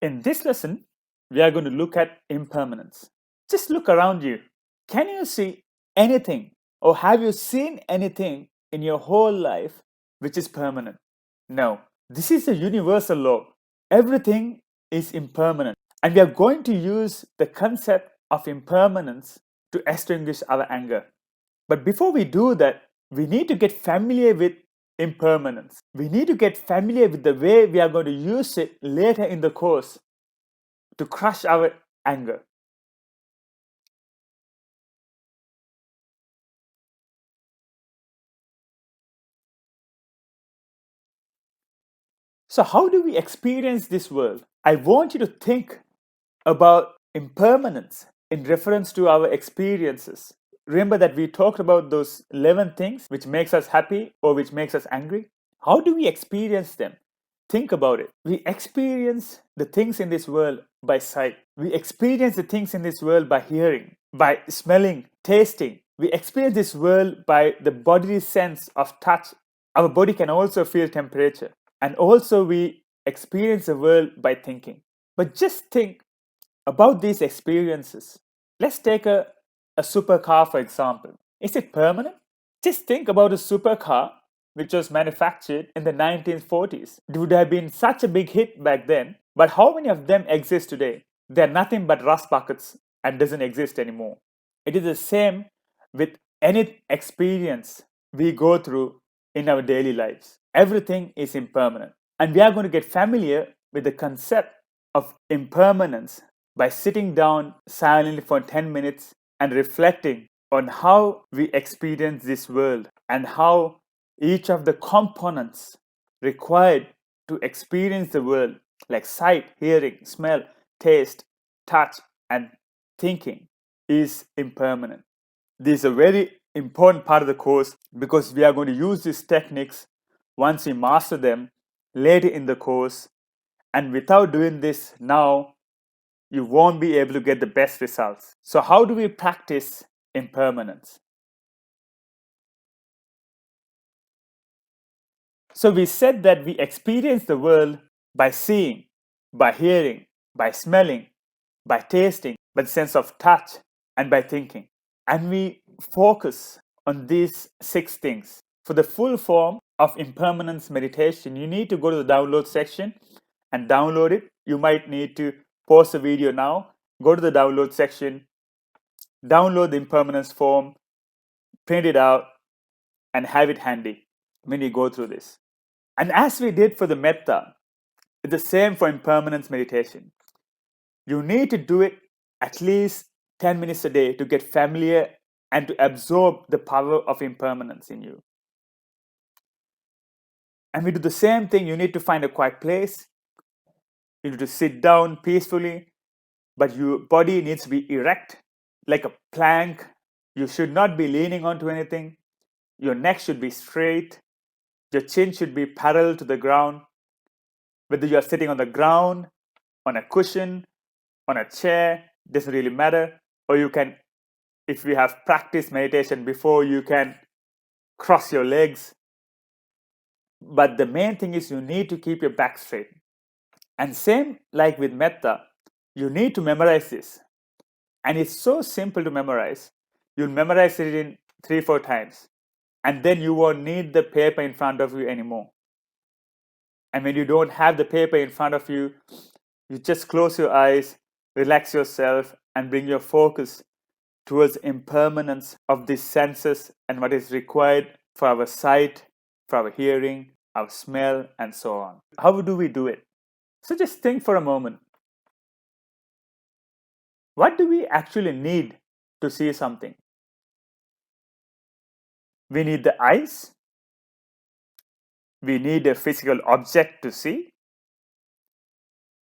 In this lesson, we are going to look at impermanence. Just look around you. Can you see anything, or have you seen anything in your whole life which is permanent? No. This is a universal law. Everything is impermanent. And we are going to use the concept of impermanence to extinguish our anger. But before we do that, we need to get familiar with impermanence. We need to get familiar with the way we are going to use it later in the course to crush our anger. So, how do we experience this world? I want you to think about impermanence in reference to our experiences. Remember that we talked about those 11 things which makes us happy or which makes us angry. How do we experience them? Think about it. We experience the things in this world by sight. We experience the things in this world by hearing, by smelling, tasting. We experience this world by the bodily sense of touch. Our body can also feel temperature. And also we experience the world by thinking. But just think about these experiences. Let's take a supercar, for example. Is it permanent? Just think about a supercar which was manufactured in the 1940s. It would have been such a big hit back then, but how many of them exist today? They're nothing but rust buckets and doesn't exist anymore. It is the same with any experience we go through in our daily lives. Everything is impermanent. And we are going to get familiar with the concept of impermanence by sitting down silently for 10 minutes and reflecting on how we experience this world and how each of the components required to experience the world, like sight, hearing, smell, taste, touch, and thinking, is impermanent. This is a very important part of the course because we are going to use these techniques once we master them later in the course. And without doing this now, you won't be able to get the best results. So, how do we practice impermanence? So, we said that we experience the world by seeing, by hearing, by smelling, by tasting, by the sense of touch, and by thinking. And we focus on these 6 things. For the full form of impermanence meditation, you need to go to the download section and download it. You might need to pause the video now, go to the download section, download the impermanence form, print it out, and have it handy when you go through this. And as we did for the metta, it's the same for impermanence meditation. You need to do it at least 10 minutes a day to get familiar and to absorb the power of impermanence in you. And we do the same thing. You need to find a quiet place. You need to sit down peacefully, but your body needs to be erect like a plank. You should not be leaning onto anything. Your neck should be straight. Your chin should be parallel to the ground. Whether you are sitting on the ground, on a cushion, on a chair, doesn't really matter. Or you can, if you have practiced meditation before, you can cross your legs. But the main thing is you need to keep your back straight. And same like with metta, you need to memorize this. And it's so simple to memorize. You'll memorize it in 3-4 times. And then you won't need the paper in front of you anymore. And when you don't have the paper in front of you, you just close your eyes, relax yourself, and bring your focus towards impermanence of these senses and what is required for our sight, for our hearing, our smell, and so on. How do we do it? So just think for a moment. What do we actually need to see something? We need the eyes. We need a physical object to see.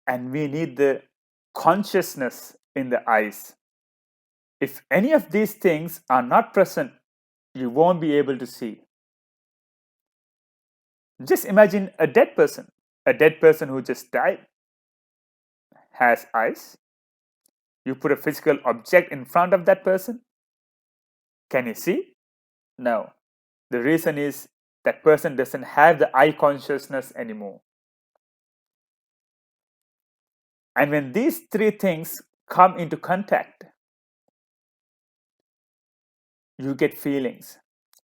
And we need the consciousness in the eyes. If any of these things are not present, you won't be able to see. Just imagine a dead person who just died has eyes. You put a physical object in front of that person. Can you see? No. The reason is that person doesn't have the eye consciousness anymore. And when these three things come into contact, you get feelings.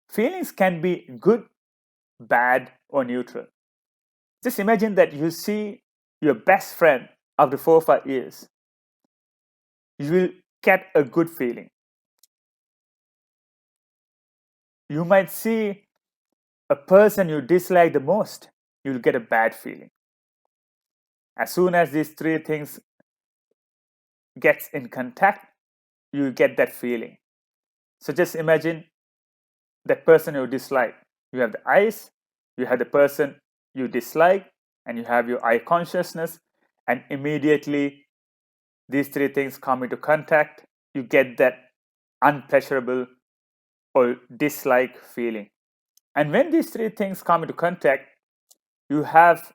Feelings can be good, bad, or neutral. Just imagine that you see your best friend after 4 or 5 years. You will get a good feeling. You might see a person you dislike the most, you'll get a bad feeling. As soon as these three things gets in contact, you get that feeling. So just imagine that person you dislike. You have the eyes, you have the person you dislike, and you have your eye consciousness, and immediately these three things come into contact, you get that unpleasurable or dislike feeling. And when these three things come into contact, you have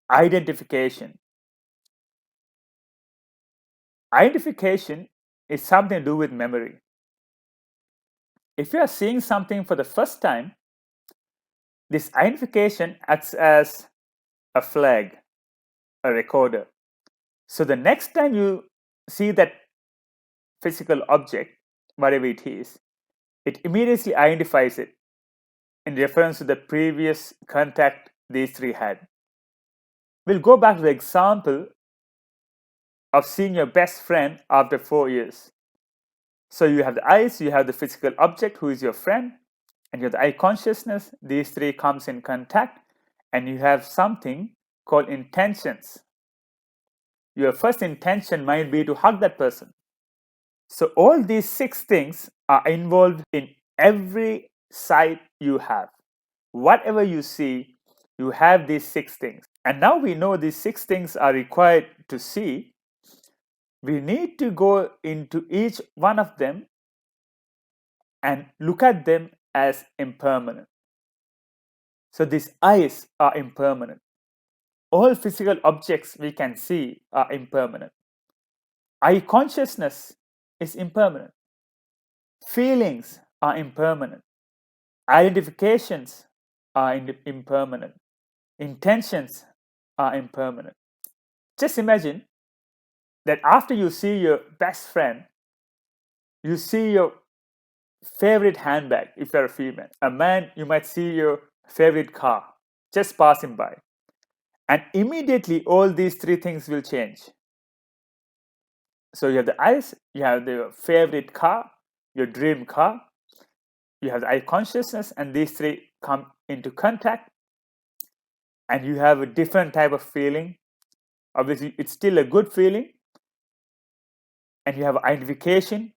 identification. Identification is something to do with memory. If you are seeing something for the first time, this identification acts as a flag, a recorder. So the next time you see that physical object, whatever it is, it immediately identifies it in reference to the previous contact these three had. We'll go back to the example of seeing your best friend after 4 years. So you have the eyes, you have the physical object who is your friend, and you have the eye consciousness. These three comes in contact, and you have something called intentions. Your first intention might be to hug that person. So all these six things are involved in every sight you have. Whatever you see, you have these six things. And now we know these six things are required to see. We need to go into each one of them and look at them as impermanent. So these eyes are impermanent. All physical objects we can see are impermanent. Eye consciousness is impermanent. Feelings are impermanent. Identifications are impermanent. Intentions are impermanent. Just imagine that after you see your best friend, you see your favorite handbag if you're a female. A man, you might see your favorite car just passing by. And immediately all these three things will change. So you have the eyes, you have the favorite car, your dream car, you have the eye consciousness, and these three come into contact, and you have a different type of feeling. Obviously, it's still a good feeling, and you have identification,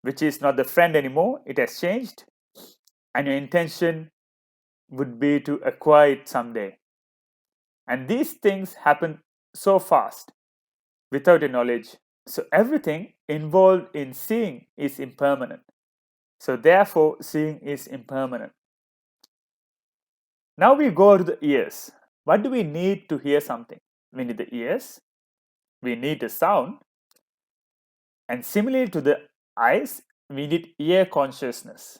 which is not the friend anymore, it has changed, and your intention would be to acquire it someday. And these things happen so fast without your knowledge. So everything involved in seeing is impermanent. So therefore, seeing is impermanent. Now we go to the ears. What do we need to hear something? We need the ears, we need the sound, and similarly to the eyes, we need ear consciousness.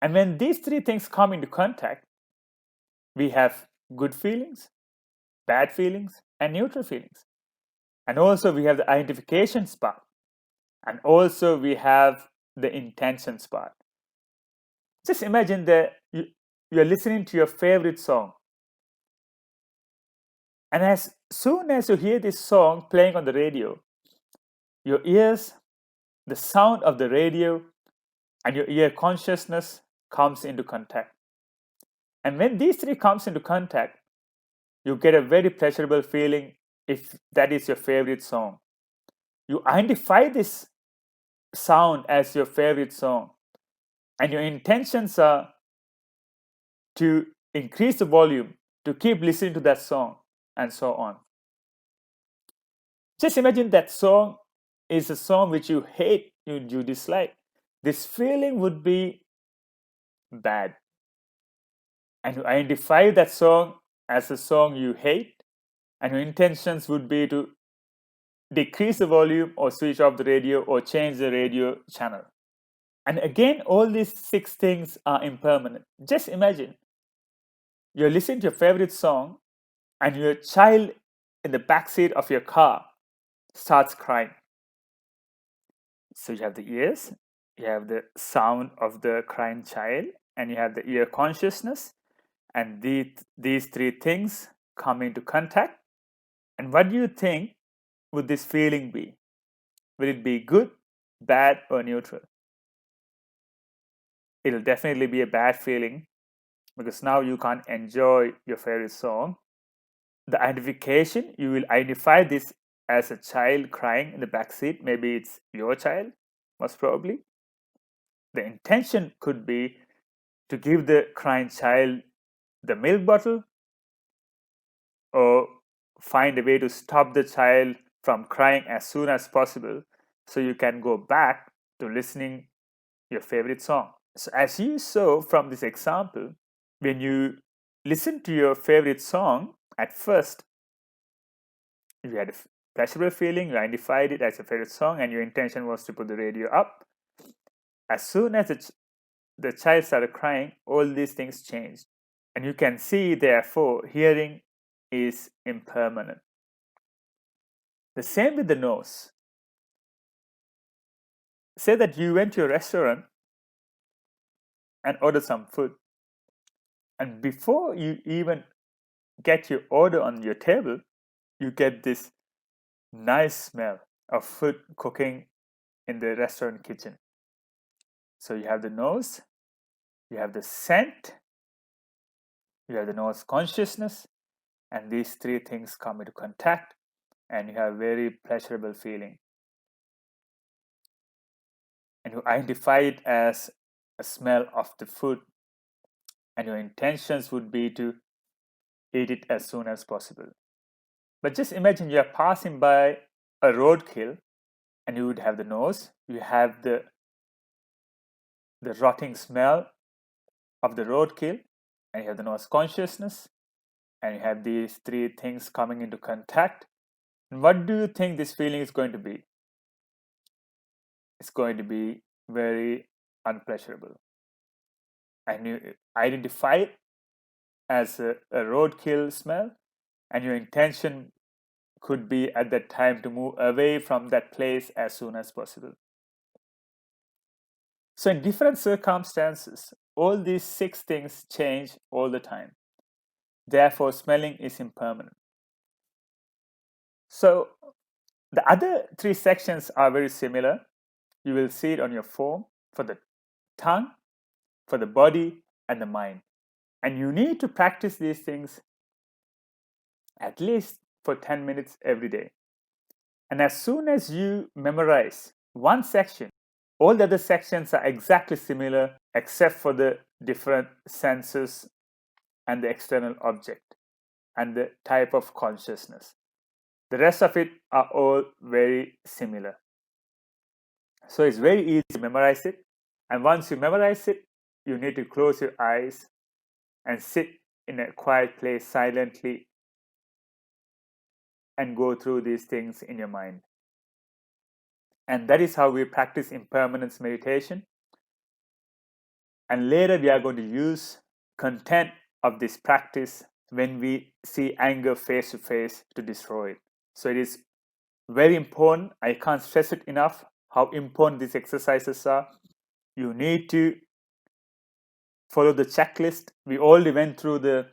And when these three things come into contact, we have good feelings, bad feelings, and neutral feelings. And also we have the identifications part. And also we have the intentions part. Just imagine that you're listening to your favorite song. And as soon as you hear this song playing on the radio, your ears, the sound of the radio, and your ear consciousness comes into contact. And when these three comes into contact, you get a very pleasurable feeling if that is your favorite song. You identify this sound as your favorite song, and your intentions are to increase the volume, to keep listening to that song, and so on. Just imagine that song is a song which you hate, you dislike. This feeling would be bad. And you identify that song as a song you hate, and your intentions would be to decrease the volume or switch off the radio or change the radio channel. And again, all these six things are impermanent. Just imagine you're listening to your favorite song and your child in the backseat of your car starts crying. So you have the ears, you have the sound of the crying child, and you have the ear consciousness, and these three things come into contact. And what do you think would this feeling be? Will it be good, bad, or neutral? It'll definitely be a bad feeling because now you can't enjoy your favorite song. The identification, you will identify this as a child crying in the backseat. Maybe it's your child, most probably. The intention could be to give the crying child the milk bottle or find a way to stop the child from crying as soon as possible so you can go back to listening your favorite song. So as you saw from this example, when you listen to your favorite song, at first you had a pleasurable feeling, you identified it as a favorite song, and your intention was to put the radio up. As soon as the child started crying, all these things changed. And you can see, therefore, hearing is impermanent. The same with the nose. Say that you went to a restaurant and ordered some food, and before you even get your order on your table, you get this nice smell of food cooking in the restaurant kitchen. So you have the nose, you have the scent, you have the nose consciousness, and these three things come into contact, and you have very pleasurable feeling. And you identify it as a smell of the food, and your intentions would be to eat it as soon as possible. But just imagine you are passing by a roadkill, and you would have the nose, you have the rotting smell of the roadkill, and you have the nose consciousness, and you have these three things coming into contact. And what do you think this feeling is going to be? It's going to be very unpleasurable. And you identify it as a roadkill smell, and your intention could be at that time to move away from that place as soon as possible. So in different circumstances, all these six things change all the time. Therefore, smelling is impermanent. So the other three sections are very similar. You will see it on your form for the tongue, for the body, and the mind. And you need to practice these things at least for 10 minutes every day. And as soon as you memorize one section, all the other sections are exactly similar except for the different senses and the external object and the type of consciousness. The rest of it are all very similar. So it's very easy to memorize it. And once you memorize it, you need to close your eyes and sit in a quiet place silently and go through these things in your mind. And that is how we practice impermanence meditation. And later we are going to use content of this practice when we see anger face to face to destroy it. So it is very important. I can't stress it enough how important these exercises are. You need to follow the checklist. We already went through the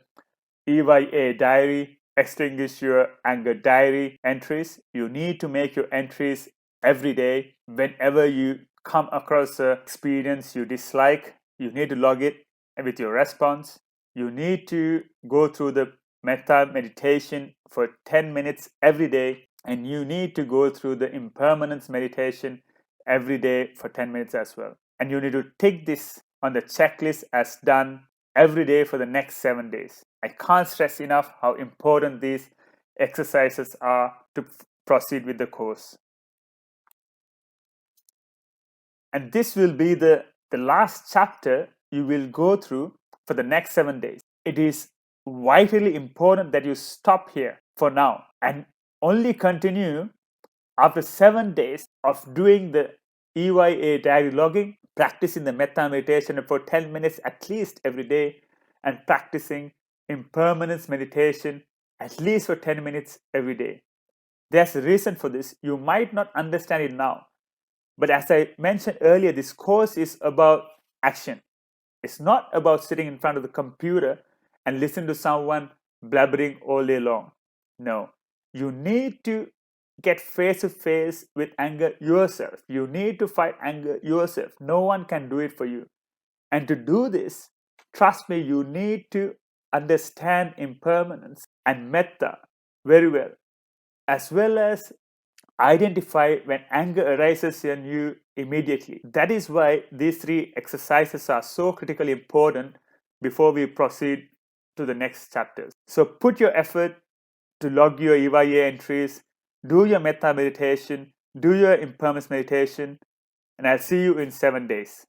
EYA diary, extinguish your anger diary entries. You need to make your entries every day. Whenever you come across an experience you dislike, you need to log it with your response. You need to go through the metta meditation for 10 minutes every day, and you need to go through the impermanence meditation every day for 10 minutes as well. And you need to tick this on the checklist as done every day for the next 7 days. I can't stress enough how important these exercises are to proceed with the course. And this will be the last chapter you will go through for the next 7 days. It is vitally important that you stop here for now and only continue after 7 days of doing the EYA diary logging, practicing the metta meditation for 10 minutes at least every day, and practicing impermanence meditation at least for 10 minutes every day. There's a reason for this. You might not understand it now, but as I mentioned earlier, this course is about action. It's not about sitting in front of the computer and listening to someone blabbering all day long. No, you need to get face to face with anger yourself. You need to fight anger yourself. No one can do it for you. And to do this, trust me, you need to understand impermanence and metta very well as identify when anger arises in you immediately. That is why these three exercises are so critically important before we proceed to the next chapters. So put your effort to log your EYA entries, do your metta meditation, do your impermanence meditation, and I'll see you in 7 days.